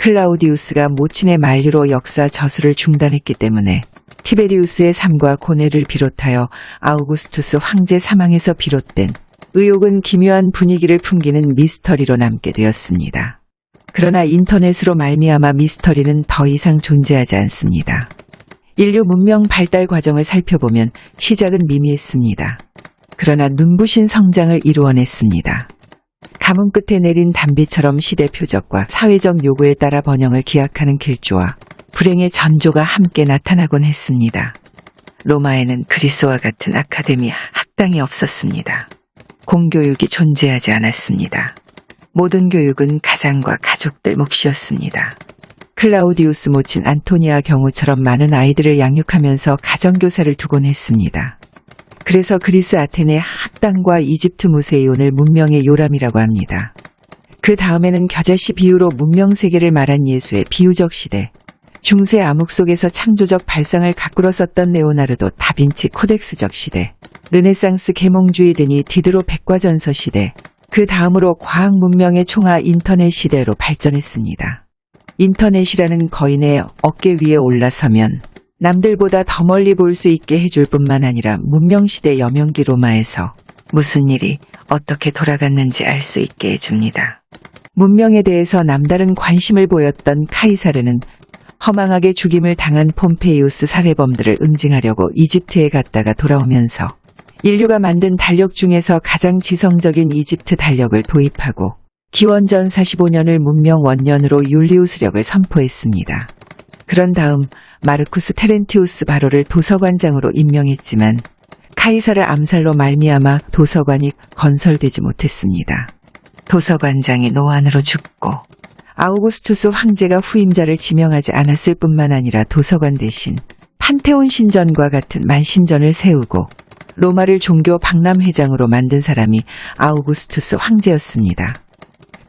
클라우디우스가 모친의 만류로 역사 저술을 중단했기 때문에 티베리우스의 삶과 고뇌를 비롯하여 아우구스투스 황제 사망에서 비롯된 의혹은 기묘한 분위기를 풍기는 미스터리로 남게 되었습니다. 그러나 인터넷으로 말미암아 미스터리는 더 이상 존재하지 않습니다. 인류 문명 발달 과정을 살펴보면 시작은 미미했습니다. 그러나 눈부신 성장을 이루어냈습니다. 가문 끝에 내린 단비처럼 시대 표적과 사회적 요구에 따라 번영을 기약하는 길조와 불행의 전조가 함께 나타나곤 했습니다. 로마에는 그리스와 같은 아카데미, 학당이 없었습니다. 공교육이 존재하지 않았습니다. 모든 교육은 가장과 가족들 몫이었습니다. 클라우디우스 모친 안토니아 경우처럼 많은 아이들을 양육하면서 가정교사를 두곤 했습니다. 그래서 그리스 아테네 학당과 이집트 무세이온을 문명의 요람이라고 합니다. 그 다음에는 겨자씨 비유로 문명세계를 말한 예수의 비유적 시대, 중세 암흑 속에서 창조적 발상을 가꾸어 썼던 레오나르도 다빈치 코덱스적 시대, 르네상스 계몽주의 드니 디드로 백과전서 시대, 그 다음으로 과학 문명의 총아 인터넷 시대로 발전했습니다. 인터넷이라는 거인의 어깨 위에 올라서면 남들보다 더 멀리 볼 수 있게 해줄 뿐만 아니라 문명시대 여명기 로마에서 무슨 일이 어떻게 돌아갔는지 알 수 있게 해줍니다. 문명에 대해서 남다른 관심을 보였던 카이사르는 허망하게 죽임을 당한 폼페이우스 살해범들을 응징하려고 이집트에 갔다가 돌아오면서 인류가 만든 달력 중에서 가장 지성적인 이집트 달력을 도입하고 기원전 45년을 문명 원년으로 율리우스력을 선포했습니다. 그런 다음 마르쿠스 테렌티우스 바로를 도서관장으로 임명했지만 카이사르 암살로 말미암아 도서관이 건설되지 못했습니다. 도서관장이 노안으로 죽고 아우구스투스 황제가 후임자를 지명하지 않았을 뿐만 아니라 도서관 대신 판테온 신전과 같은 만신전을 세우고 로마를 종교 박람회장으로 만든 사람이 아우구스투스 황제였습니다.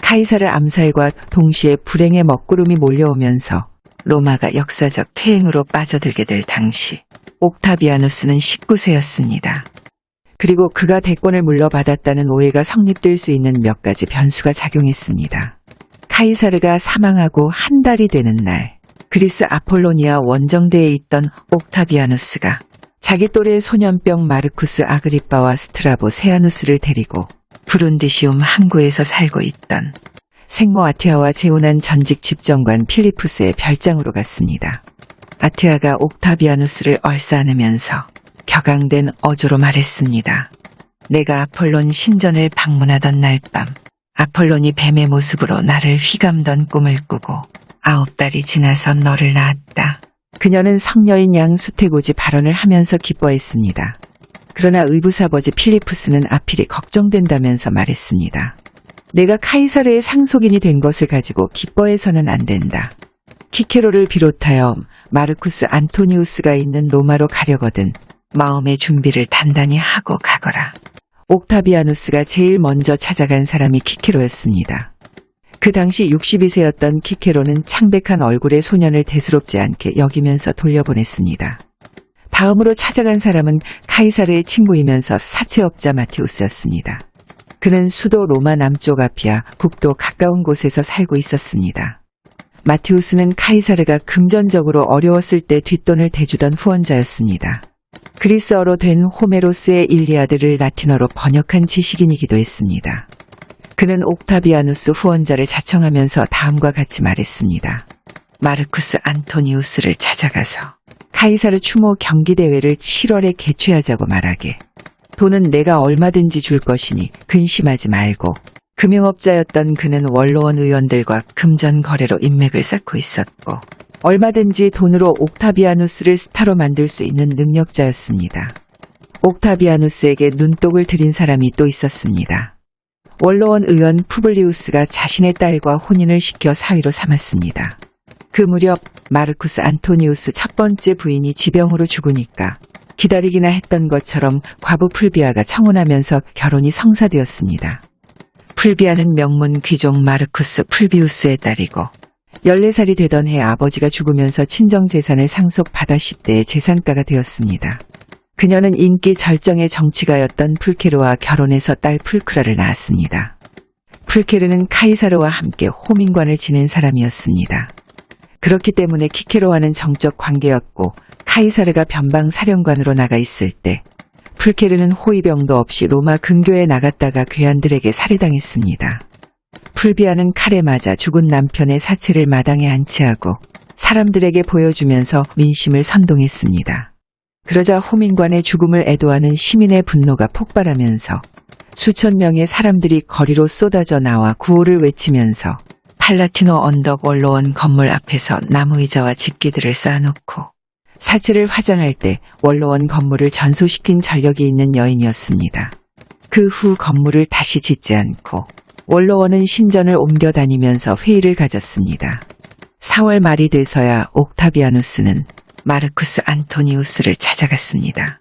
카이사르 암살과 동시에 불행의 먹구름이 몰려오면서 로마가 역사적 퇴행으로 빠져들게 될 당시 옥타비아누스는 19세였습니다. 그리고 그가 대권을 물러받았다는 오해가 성립될 수 있는 몇 가지 변수가 작용했습니다. 카이사르가 사망하고 한 달이 되는 날, 그리스 아폴로니아 원정대에 있던 옥타비아누스가 자기 또래 소년병 마르쿠스 아그리빠와 스트라보 세아누스를 데리고 브룬디시움 항구에서 살고 있던 생모 아티아와 재혼한 전직 집정관 필리푸스의 별장으로 갔습니다. 아티아가 옥타비아누스를 얼싸안으면서 격앙된 어조로 말했습니다. 내가 아폴론 신전을 방문하던 날 밤 아폴론이 뱀의 모습으로 나를 휘감던 꿈을 꾸고 9달이 지나서 너를 낳았다. 그녀는 성녀인 양 수태고지 발언을 하면서 기뻐했습니다. 그러나 의부사버지 필리푸스는 아필이 걱정된다면서 말했습니다. 내가 카이사르의 상속인이 된 것을 가지고 기뻐해서는 안 된다. 키케로를 비롯하여 마르쿠스 안토니우스가 있는 로마로 가려거든 마음의 준비를 단단히 하고 가거라. 옥타비아누스가 제일 먼저 찾아간 사람이 키케로였습니다. 그 당시 62세였던 키케로는 창백한 얼굴의 소년을 대수롭지 않게 여기면서 돌려보냈습니다. 다음으로 찾아간 사람은 카이사르의 친구이면서 사채업자 마티우스였습니다. 그는 수도 로마 남쪽 아피아, 북도 가까운 곳에서 살고 있었습니다. 마티우스는 카이사르가 금전적으로 어려웠을 때 뒷돈을 대주던 후원자였습니다. 그리스어로 된 호메로스의 일리아드를 라틴어로 번역한 지식인이기도 했습니다. 그는 옥타비아누스 후원자를 자청하면서 다음과 같이 말했습니다. 마르쿠스 안토니우스를 찾아가서 카이사르 추모 경기대회를 7월에 개최하자고 말하게. 돈은 내가 얼마든지 줄 것이니 근심하지 말고. 금융업자였던 그는 원로원 의원들과 금전 거래로 인맥을 쌓고 있었고 얼마든지 돈으로 옥타비아누스를 스타로 만들 수 있는 능력자였습니다. 옥타비아누스에게 눈독을 들인 사람이 또 있었습니다. 원로원 의원 푸블리우스가 자신의 딸과 혼인을 시켜 사위로 삼았습니다. 그 무렵 마르쿠스 안토니우스 첫 번째 부인이 지병으로 죽으니까 기다리기나 했던 것처럼 과부 풀비아가 청혼하면서 결혼이 성사되었습니다. 풀비아는 명문 귀족 마르쿠스 풀비우스의 딸이고 14살이 되던 해 아버지가 죽으면서 친정재산을 상속받아 10대의 재산가가 되었습니다. 그녀는 인기 절정의 정치가였던 풀케로와 결혼해서 딸 풀크라를 낳았습니다. 풀케르는 카이사르와 함께 호민관을 지낸 사람이었습니다. 그렇기 때문에 키케로와는 정적 관계였고 카이사르가 변방 사령관으로 나가 있을 때 풀케르는 호위병도 없이 로마 근교에 나갔다가 괴한들에게 살해당했습니다. 풀비아는 칼에 맞아 죽은 남편의 사체를 마당에 안치하고 사람들에게 보여주면서 민심을 선동했습니다. 그러자 호민관의 죽음을 애도하는 시민의 분노가 폭발하면서 수천 명의 사람들이 거리로 쏟아져 나와 구호를 외치면서 팔라티노 언덕 원로원 건물 앞에서 나무의자와 집기들을 쌓아놓고 사체를 화장할 때 원로원 건물을 전소시킨 전력이 있는 여인이었습니다. 그 후 건물을 다시 짓지 않고 원로원은 신전을 옮겨 다니면서 회의를 가졌습니다. 4월 말이 돼서야 옥타비아누스는 마르쿠스 안토니우스를 찾아갔습니다.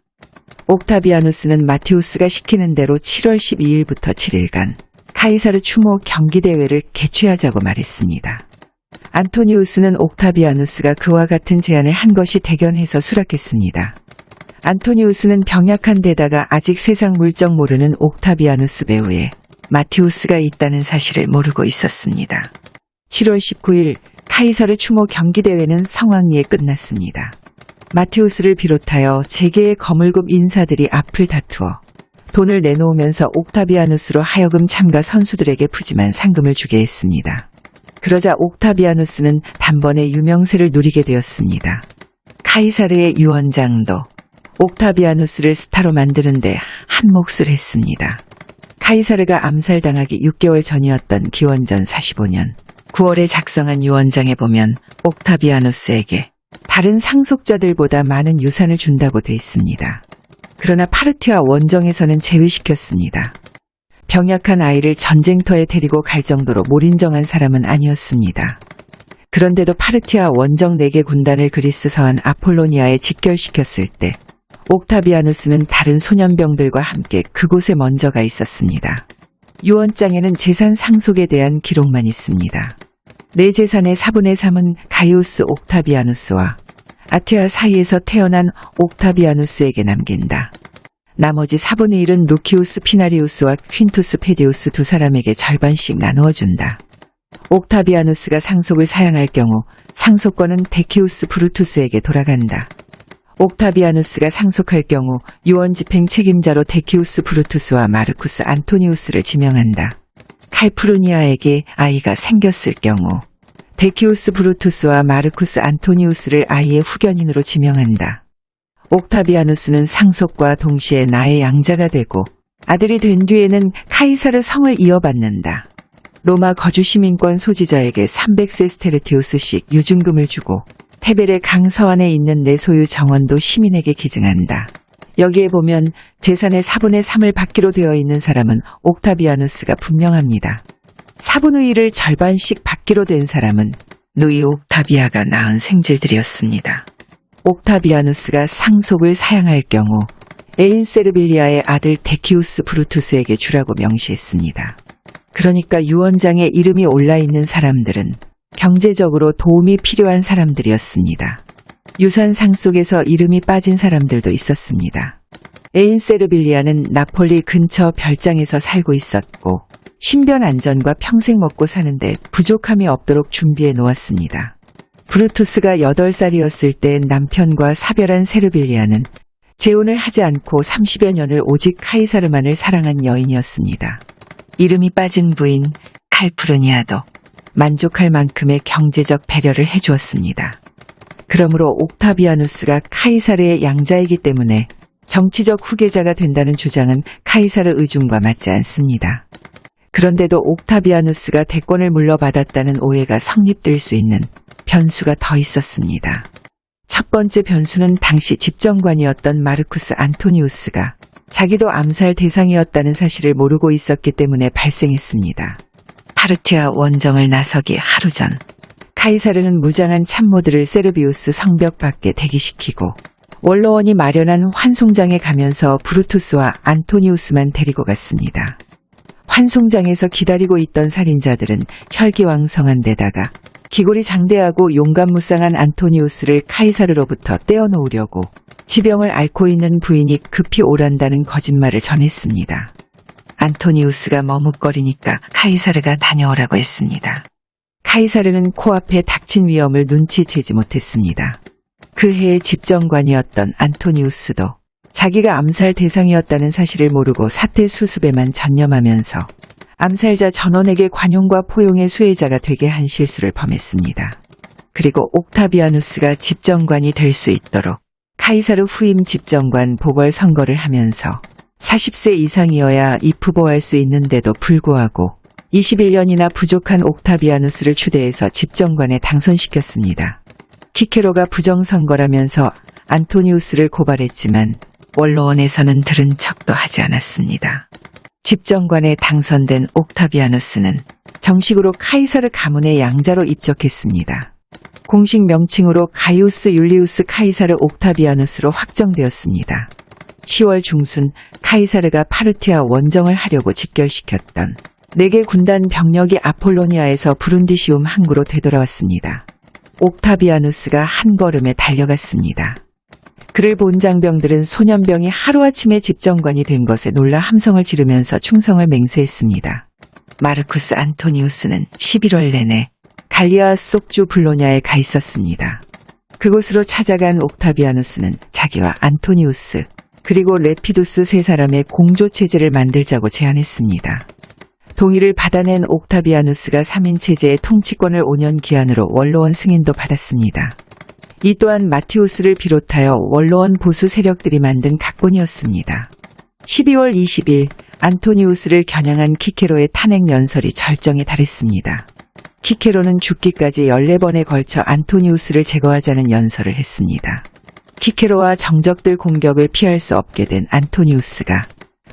옥타비아누스는 마티우스가 시키는 대로 7월 12일부터 7일간 카이사르 추모 경기대회를 개최하자고 말했습니다. 안토니우스는 옥타비아누스가 그와 같은 제안을 한 것이 대견해서 수락했습니다. 안토니우스는 병약한 데다가 아직 세상 물정 모르는 옥타비아누스 배후에 마티우스가 있다는 사실을 모르고 있었습니다. 7월 19일 카이사르 추모 경기대회는 성황리에 끝났습니다. 마티우스를 비롯하여 재계의 거물급 인사들이 앞을 다투어 돈을 내놓으면서 옥타비아누스로 하여금 참가 선수들에게 푸짐한 상금을 주게 했습니다. 그러자 옥타비아누스는 단번에 유명세를 누리게 되었습니다. 카이사르의 유언장도 옥타비아누스를 스타로 만드는데 한 몫을 했습니다. 카이사르가 암살당하기 6개월 전이었던 기원전 45년 9월에 작성한 유언장에 보면 옥타비아누스에게 다른 상속자들보다 많은 유산을 준다고 돼 있습니다. 그러나 파르티아 원정에서는 제외시켰습니다. 병약한 아이를 전쟁터에 데리고 갈 정도로 몰인정한 사람은 아니었습니다. 그런데도 파르티아 원정 4개 군단을 그리스 서한 아폴로니아에 직결시켰을 때 옥타비아누스는 다른 소년병들과 함께 그곳에 먼저 가 있었습니다. 유언장에는 재산 상속에 대한 기록만 있습니다. 내 재산의 4분의 3은 가이우스 옥타비아누스와 아테아 사이에서 태어난 옥타비아누스에게 남긴다. 나머지 4분의 1은 루키우스 피나리우스와 퀸투스 페디우스 두 사람에게 절반씩 나누어 준다. 옥타비아누스가 상속을 사양할 경우 상속권은 데키우스 브루투스에게 돌아간다. 옥타비아누스가 상속할 경우 유언 집행 책임자로 데키우스 브루투스와 마르쿠스 안토니우스를 지명한다. 칼프루니아에게 아이가 생겼을 경우 데키우스 브루투스와 마르쿠스 안토니우스를 아이의 후견인으로 지명한다. 옥타비아누스는 상속과 동시에 나의 양자가 되고 아들이 된 뒤에는 카이사르 성을 이어받는다. 로마 거주 시민권 소지자에게 300세스테르티우스씩 유증금을 주고 테벨의 강 서안에 있는 내 소유 정원도 시민에게 기증한다. 여기에 보면 재산의 4분의 3을 받기로 되어 있는 사람은 옥타비아누스가 분명합니다. 4분의 1을 절반씩 받기로 된 사람은 누이 옥타비아가 낳은 생질들이었습니다. 옥타비아누스가 상속을 사양할 경우 에인 세르빌리아의 아들 데키우스 브루투스에게 주라고 명시했습니다. 그러니까 유언장에 이름이 올라있는 사람들은 경제적으로 도움이 필요한 사람들이었습니다. 유산 상속에서 이름이 빠진 사람들도 있었습니다. 에인 세르빌리아는 나폴리 근처 별장에서 살고 있었고 신변 안전과 평생 먹고 사는데 부족함이 없도록 준비해 놓았습니다. 브루투스가 8살이었을 때 남편과 사별한 세르빌리아는 재혼을 하지 않고 30여 년을 오직 카이사르만을 사랑한 여인이었습니다. 이름이 빠진 부인 칼프르니아도 만족할 만큼의 경제적 배려를 해주었습니다. 그러므로 옥타비아누스가 카이사르의 양자이기 때문에 정치적 후계자가 된다는 주장은 카이사르 의중과 맞지 않습니다. 그런데도 옥타비아누스가 대권을 물러받았다는 오해가 성립될 수 있는 변수가 더 있었습니다. 첫 번째 변수는 당시 집정관이었던 마르쿠스 안토니우스가 자기도 암살 대상이었다는 사실을 모르고 있었기 때문에 발생했습니다. 파르티아 원정을 나서기 하루 전 카이사르는 무장한 참모들을 세르비우스 성벽 밖에 대기시키고 원로원이 마련한 환송장에 가면서 브루투스와 안토니우스만 데리고 갔습니다. 환송장에서 기다리고 있던 살인자들은 혈기왕성한 데다가 기골이 장대하고 용감무쌍한 안토니우스를 카이사르로부터 떼어놓으려고 지병을 앓고 있는 부인이 급히 오란다는 거짓말을 전했습니다. 안토니우스가 머뭇거리니까 카이사르가 다녀오라고 했습니다. 카이사르는 코앞에 닥친 위험을 눈치채지 못했습니다. 그 해의 집정관이었던 안토니우스도 자기가 암살 대상이었다는 사실을 모르고 사태 수습에만 전념하면서 암살자 전원에게 관용과 포용의 수혜자가 되게 한 실수를 범했습니다. 그리고 옥타비아누스가 집정관이 될 수 있도록 카이사르 후임 집정관 보궐선거를 하면서 40세 이상이어야 입후보할 수 있는데도 불구하고 21년이나 부족한 옥타비아누스를 추대해서 집정관에 당선시켰습니다. 키케로가 부정선거라면서 안토니우스를 고발했지만 원로원에서는 들은 척도 하지 않았습니다. 집정관에 당선된 옥타비아누스는 정식으로 카이사르 가문의 양자로 입적했습니다. 공식 명칭으로 가이우스 율리우스 카이사르 옥타비아누스로 확정되었습니다. 10월 중순 카이사르가 파르티아 원정을 하려고 직결시켰던 4개 군단 병력이 아폴로니아에서 브룬디시움 항구로 되돌아왔습니다. 옥타비아누스가 한 걸음에 달려갔습니다. 그를 본 장병들은 소년병이 하루아침에 집정관이 된 것에 놀라 함성을 지르면서 충성을 맹세했습니다. 마르쿠스 안토니우스는 11월 내내 갈리아 속주 블로냐에 가 있었습니다. 그곳으로 찾아간 옥타비아누스는 자기와 안토니우스 그리고 레피두스 3사람의 공조체제를 만들자고 제안했습니다. 동의를 받아낸 옥타비아누스가 3인체제의 통치권을 5년 기한으로 원로원 승인도 받았습니다. 이 또한 마티우스를 비롯하여 원로원 보수 세력들이 만든 각본이었습니다. 12월 20일 안토니우스를 겨냥한 키케로의 탄핵 연설이 절정에 달했습니다. 키케로는 죽기까지 14번에 걸쳐 안토니우스를 제거하자는 연설을 했습니다. 키케로와 정적들 공격을 피할 수 없게 된 안토니우스가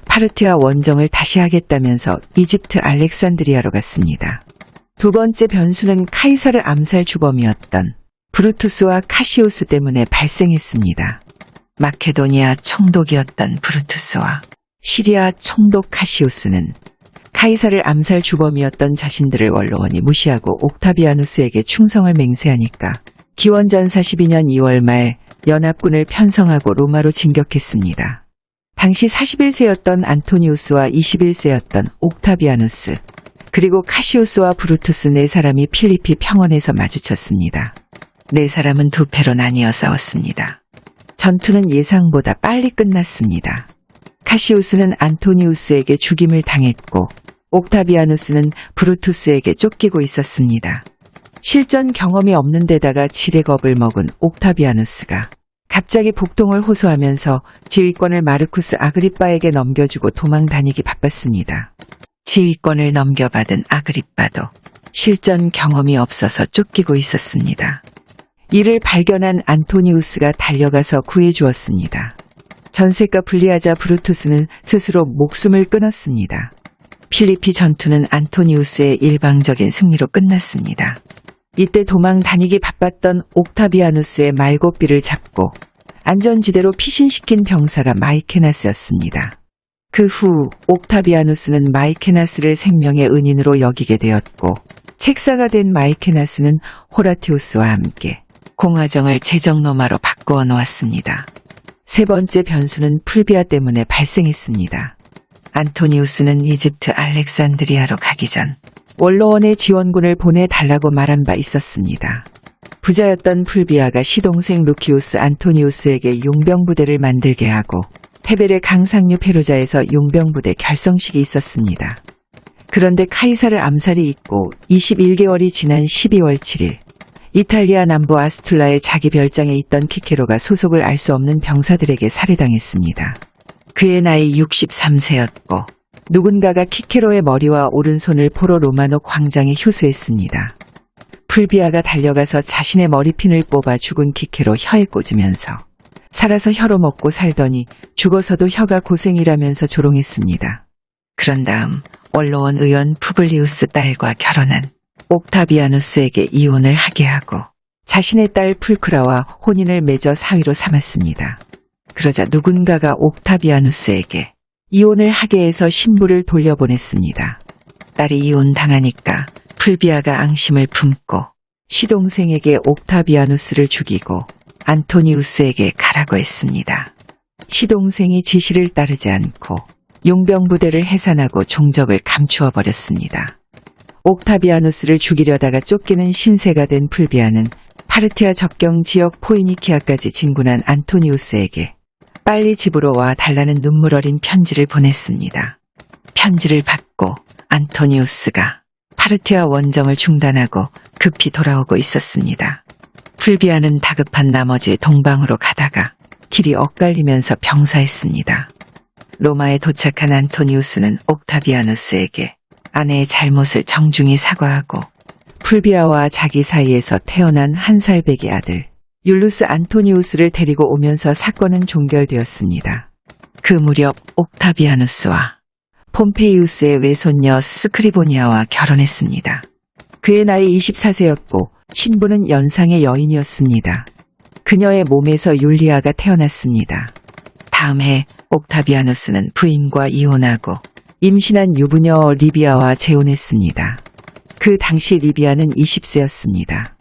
파르티아 원정을 다시 하겠다면서 이집트 알렉산드리아로 갔습니다. 두 번째 변수는 카이사르 암살 주범이었던 브루투스와 카시우스 때문에 발생했습니다. 마케도니아 총독이었던 브루투스와 시리아 총독 카시우스는 카이사르 암살 주범이었던 자신들을 원로원이 무시하고 옥타비아누스에게 충성을 맹세하니까 기원전 42년 2월 말 연합군을 편성하고 로마로 진격했습니다. 당시 41세였던 안토니우스와 21세였던 옥타비아누스 그리고 카시우스와 브루투스 4사람이 필리피 평원에서 마주쳤습니다. 4사람은 두 패로 나뉘어 싸웠습니다. 전투는 예상보다 빨리 끝났습니다. 카시우스는 안토니우스에게 죽임을 당했고 옥타비아누스는 브루투스에게 쫓기고 있었습니다. 실전 경험이 없는 데다가 지레 겁을 먹은 옥타비아누스가 갑자기 복통을 호소하면서 지휘권을 마르쿠스 아그리빠에게 넘겨주고 도망 다니기 바빴습니다. 지휘권을 넘겨받은 아그리빠도 실전 경험이 없어서 쫓기고 있었습니다. 이를 발견한 안토니우스가 달려가서 구해주었습니다. 전세가 불리하자 브루투스는 스스로 목숨을 끊었습니다. 필리피 전투는 안토니우스의 일방적인 승리로 끝났습니다. 이때 도망 다니기 바빴던 옥타비아누스의 말고삐를 잡고 안전지대로 피신시킨 병사가 마이케나스였습니다. 그 후 옥타비아누스는 마이케나스를 생명의 은인으로 여기게 되었고 책사가 된 마이케나스는 호라티우스와 함께 공화정을 제정로마로 바꾸어 놓았습니다. 세 번째 변수는 풀비아 때문에 발생했습니다. 안토니우스는 이집트 알렉산드리아로 가기 전 원로원의 지원군을 보내달라고 말한 바 있었습니다. 부자였던 풀비아가 시동생 루키우스 안토니우스에게 용병부대를 만들게 하고 테벨의 강상류 페루자에서 용병부대 결성식이 있었습니다. 그런데 카이사르 암살이 있고 21개월이 지난 12월 7일 이탈리아 남부 아스툴라의 자기 별장에 있던 키케로가 소속을 알 수 없는 병사들에게 살해당했습니다. 그의 나이 63세였고 누군가가 키케로의 머리와 오른손을 포로 로마노 광장에 휴수했습니다. 풀비아가 달려가서 자신의 머리핀을 뽑아 죽은 키케로 혀에 꽂으면서 살아서 혀로 먹고 살더니 죽어서도 혀가 고생이라면서 조롱했습니다. 그런 다음 원로원 의원 푸블리우스 딸과 결혼한 옥타비아누스에게 이혼을 하게 하고 자신의 딸 풀크라와 혼인을 맺어 사위로 삼았습니다. 그러자 누군가가 옥타비아누스에게 이혼을 하게 해서 신부를 돌려보냈습니다. 딸이 이혼당하니까 풀비아가 앙심을 품고 시동생에게 옥타비아누스를 죽이고 안토니우스에게 가라고 했습니다. 시동생이 지시를 따르지 않고 용병 부대를 해산하고 종적을 감추어 버렸습니다. 옥타비아누스를 죽이려다가 쫓기는 신세가 된 풀비아는 파르티아 접경 지역 포이니키아까지 진군한 안토니우스에게 빨리 집으로 와 달라는 눈물 어린 편지를 보냈습니다. 편지를 받고 안토니우스가 파르티아 원정을 중단하고 급히 돌아오고 있었습니다. 풀비아는 다급한 나머지 동방으로 가다가 길이 엇갈리면서 병사했습니다. 로마에 도착한 안토니우스는 옥타비아누스에게 아내의 잘못을 정중히 사과하고 풀비아와 자기 사이에서 태어난 한 살배기 아들 율루스 안토니우스를 데리고 오면서 사건은 종결되었습니다. 그 무렵 옥타비아누스와 폼페이우스의 외손녀 스크리보니아와 결혼했습니다. 그의 나이 24세였고 신부는 연상의 여인이었습니다. 그녀의 몸에서 율리아가 태어났습니다. 다음 해 옥타비아누스는 부인과 이혼하고 임신한 유부녀 리비아와 재혼했습니다. 그 당시 리비아는 20세였습니다.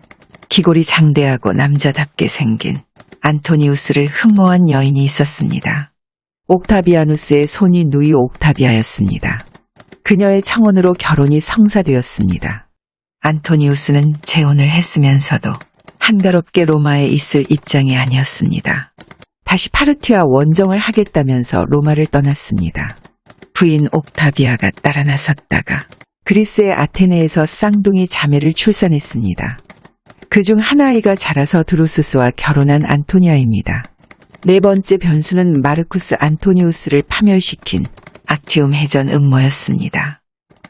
기골이 장대하고 남자답게 생긴 안토니우스를 흠모한 여인이 있었습니다. 옥타비아누스의 손이 누이 옥타비아였습니다. 그녀의 청혼으로 결혼이 성사되었습니다. 안토니우스는 재혼을 했으면서도 한가롭게 로마에 있을 입장이 아니었습니다. 다시 파르티아 원정을 하겠다면서 로마를 떠났습니다. 부인 옥타비아가 따라 나섰다가 그리스의 아테네에서 쌍둥이 자매를 출산했습니다. 그중 한 아이가 자라서 드루수스와 결혼한 안토니아입니다. 네 번째 변수는 마르쿠스 안토니우스를 파멸시킨 악티움 해전 음모였습니다.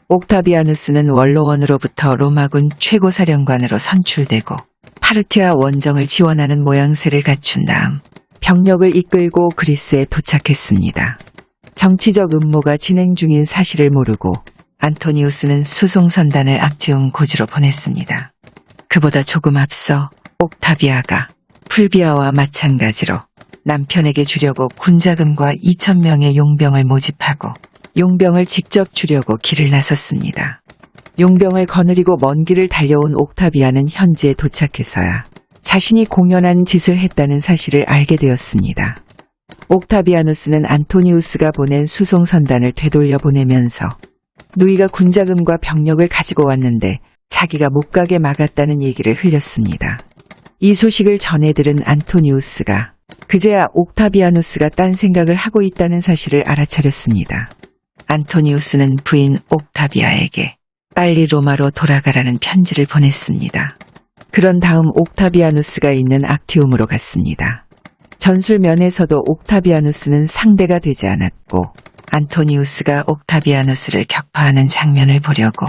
옥타비아누스는 원로원으로부터 로마군 최고사령관으로 선출되고 파르티아 원정을 지원하는 모양새를 갖춘 다음 병력을 이끌고 그리스에 도착했습니다. 정치적 음모가 진행 중인 사실을 모르고 안토니우스는 수송선단을 악티움 고지로 보냈습니다. 그보다 조금 앞서 옥타비아가 풀비아와 마찬가지로 남편에게 주려고 군자금과 2,000명의 용병을 모집하고 용병을 직접 주려고 길을 나섰습니다. 용병을 거느리고 먼 길을 달려온 옥타비아는 현지에 도착해서야 자신이 공연한 짓을 했다는 사실을 알게 되었습니다. 옥타비아누스는 안토니우스가 보낸 수송선단을 되돌려 보내면서 누이가 군자금과 병력을 가지고 왔는데 자기가 못 가게 막았다는 얘기를 흘렸습니다. 이 소식을 전해 들은 안토니우스가 그제야 옥타비아누스가 딴 생각을 하고 있다는 사실을 알아차렸습니다. 안토니우스는 부인 옥타비아에게 빨리 로마로 돌아가라는 편지를 보냈습니다. 그런 다음 옥타비아누스가 있는 악티움으로 갔습니다. 전술면에서도 옥타비아누스는 상대가 되지 않았고 안토니우스가 옥타비아누스를 격파하는 장면을 보려고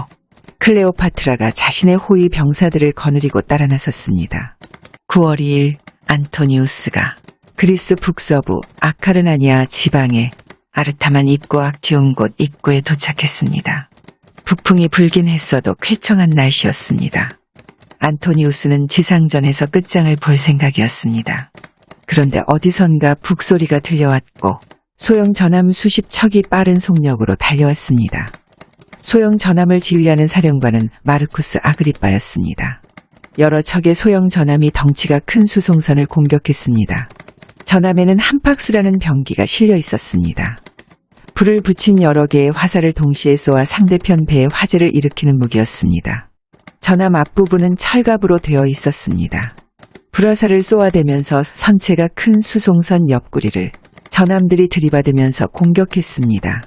클레오파트라가 자신의 호위 병사들을 거느리고 따라 나섰습니다. 9월 2일 안토니우스가 그리스 북서부 아카르나니아 지방의 아르타만 입구 악티움 곳 입구에 도착했습니다. 북풍이 불긴 했어도 쾌청한 날씨였습니다. 안토니우스는 지상전에서 끝장을 볼 생각이었습니다. 그런데 어디선가 북소리가 들려왔고 소형 전함 수십 척이 빠른 속력으로 달려왔습니다. 소형 전함을 지휘하는 사령관은 마르쿠스 아그리빠였습니다. 여러 척의 소형 전함이 덩치가 큰 수송선을 공격했습니다. 전함에는 함팍스라는 병기가 실려 있었습니다. 불을 붙인 여러 개의 화살을 동시에 쏘아 상대편 배에 화재를 일으키는 무기였습니다. 전함 앞부분은 철갑으로 되어 있었습니다. 불화살을 쏘아대면서 선체가 큰 수송선 옆구리를 전함들이 들이받으면서 공격했습니다.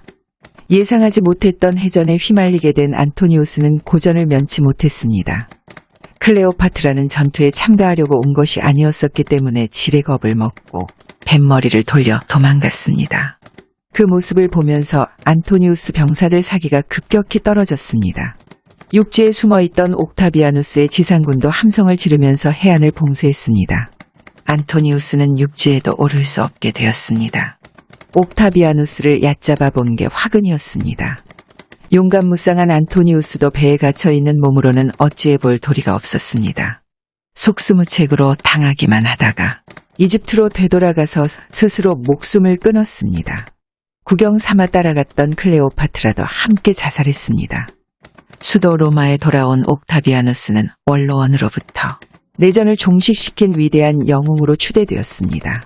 예상하지 못했던 해전에 휘말리게 된 안토니우스는 고전을 면치 못했습니다. 클레오파트라는 전투에 참가하려고 온 것이 아니었었기 때문에 지레 겁을 먹고 뱃머리를 돌려 도망갔습니다. 그 모습을 보면서 안토니우스 병사들 사기가 급격히 떨어졌습니다. 육지에 숨어있던 옥타비아누스의 지상군도 함성을 지르면서 해안을 봉쇄했습니다. 안토니우스는 육지에도 오를 수 없게 되었습니다. 옥타비아누스를 얕잡아 본 게 화근이었습니다. 용감무쌍한 안토니우스도 배에 갇혀있는 몸으로는 어찌해 볼 도리가 없었습니다. 속수무책으로 당하기만 하다가 이집트로 되돌아가서 스스로 목숨을 끊었습니다. 구경 삼아 따라갔던 클레오파트라도 함께 자살했습니다. 수도 로마에 돌아온 옥타비아누스는 원로원으로부터 내전을 종식시킨 위대한 영웅으로 추대되었습니다.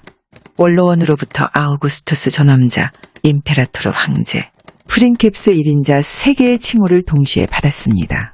원로원으로부터 아우구스투스 전엄자 임페라토르 황제, 프린켑스 1인자 3개의 칭호를 동시에 받았습니다.